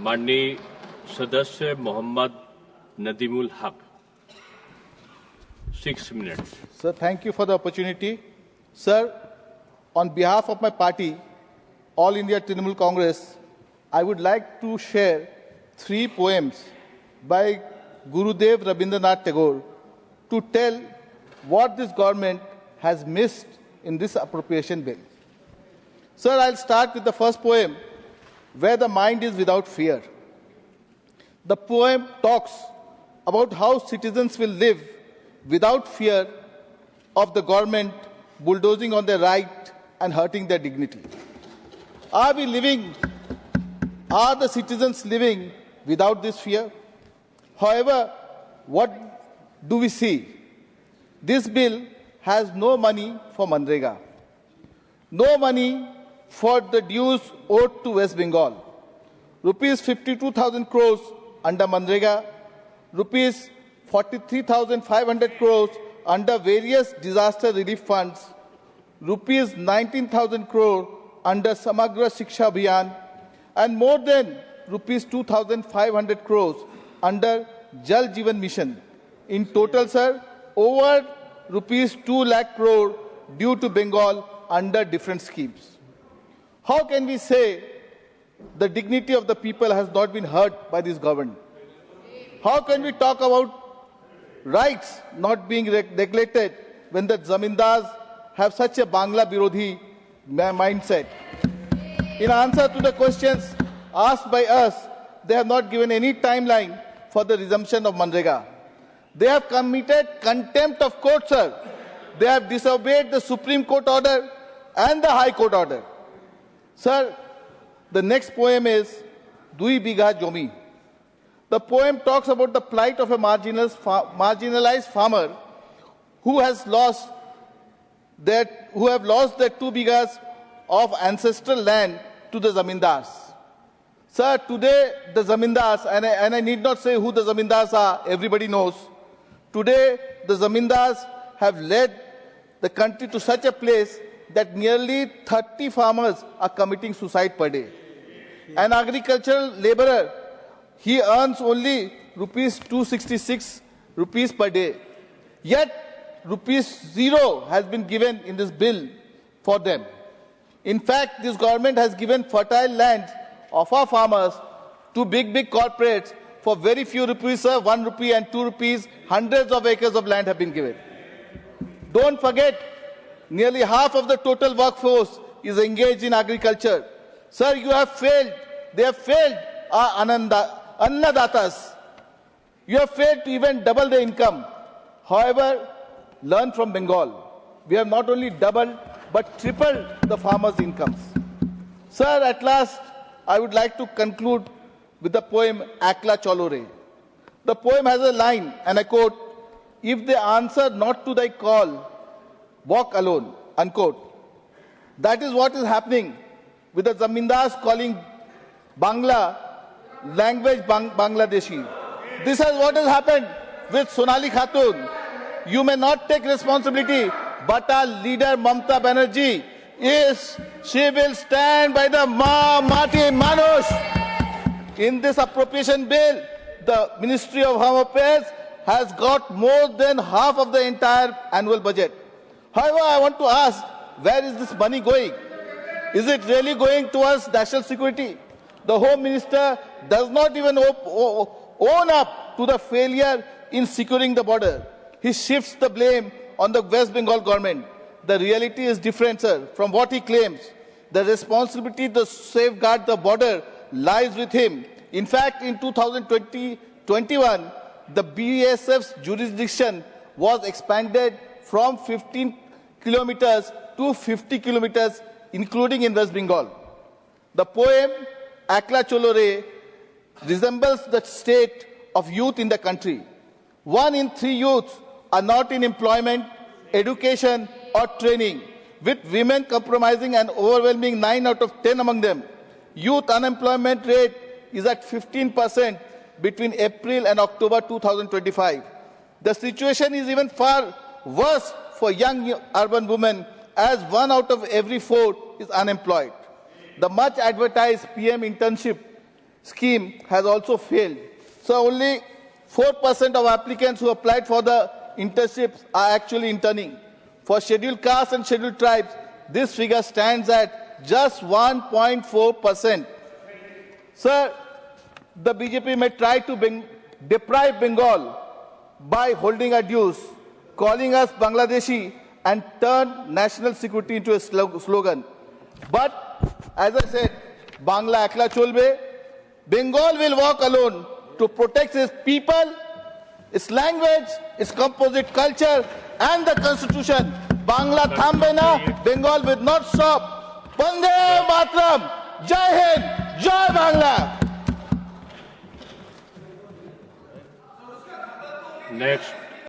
माननीय सदस्य Mohammad Nadimul Haque. 6 minutes. Sir, thank you for the opportunity. Sir, on behalf of my party, All India Trinamool Congress, I would like to share 3 poems by Gurudev Rabindranath Tagore to tell what this government has missed in this appropriation bill. Sir, I'll start with the first poem, Where the Mind is Without Fear. The poem talks about how citizens will live without fear of the government bulldozing on their right and hurting their dignity. Are the citizens living without this fear? However, what do we see? This bill has no money for Manrega, no money for the dues owed to West Bengal, rupees 52,000 crores under Manrega, rupees 43,500 crores under various disaster relief funds, rupees 19,000 crore under Samagra Shiksha Abhiyan, and more than rupees 2,500 crores under Jal Jeevan Mission. In total, sir, over rupees 2 lakh crore due to Bengal under different schemes. How can we say the dignity of the people has not been hurt by this government? How can we talk about rights not being neglected when the zamindars have such a Bangla Birodhi mindset? In answer to the questions asked by us, they have not given any timeline for the resumption of Manrega. They have committed contempt of court, sir. They have disobeyed the Supreme Court order and the High Court order. Sir, the next poem is Dui Bigha Jomi. The poem talks about the plight of a marginalized farmer who have lost their 2 bighas of ancestral land to the zamindars. Sir, today the zamindars, and I need not say who the zamindars are, everybody knows. Today the zamindars have led the country to such a place that nearly 30 farmers are committing suicide per day. An agricultural laborer, he earns only rupees 266 rupees per day. Yet, rupees 0 has been given in this bill for them. In fact, this government has given fertile land of our farmers to big corporates for very few rupees, sir, 1 rupee and 2 rupees. Hundreds of acres of land have been given. Don't forget, nearly half of the total workforce is engaged in agriculture. Sir, you have failed. They have failed our Annadatas. You have failed to even double the income. However, learn from Bengal. We have not only doubled, but tripled the farmers' incomes. Sir, at last, I would like to conclude with the poem Akla Cholore. The poem has a line, and I quote, "If they answer not to thy call, walk alone," unquote. That is what is happening with the zamindars calling Bangla language Bangladeshi. This is what has happened with Sonali Khatun. You may not take responsibility, but our leader Mamata Banerjee she will stand by the Mati Manush. In this appropriation bill, the Ministry of Home Affairs has got more than half of the entire annual budget. However, I want to ask, where is this money going? Is it really going towards national security? The Home Minister does not even own up to the failure in securing the border. He shifts the blame on the West Bengal government. The reality is different, sir, from what he claims. The responsibility to safeguard the border lies with him. In fact, in 2020-21, the BSF's jurisdiction was expanded from 15 kilometers to 50 kilometers, including in West Bengal. The poem Akla Cholore resembles the state of youth in the country. 1 in 3 youths are not in employment, education, or training, with women compromising an overwhelming 9 out of 10 among them. Youth unemployment rate is at 15% between April and October 2025. The situation is even far worse for young urban women, as 1 out of every 4 is unemployed. The much advertised PM internship scheme has also failed. So only 4% of applicants who applied for the internships are actually interning. For scheduled castes and scheduled tribes, this figure stands at just 1.4%. Sir, the BJP may try to deprive Bengal by holding a dues, calling us Bangladeshi, and turn national security into a slogan. But, as I said, Bangla ekla cholbe. Bengal will walk alone to protect its people, its language, its composite culture, and the constitution. Bangla thambe na, Bengal will not stop. Bande Matram, Jai Hind, Jai Bangla. Next.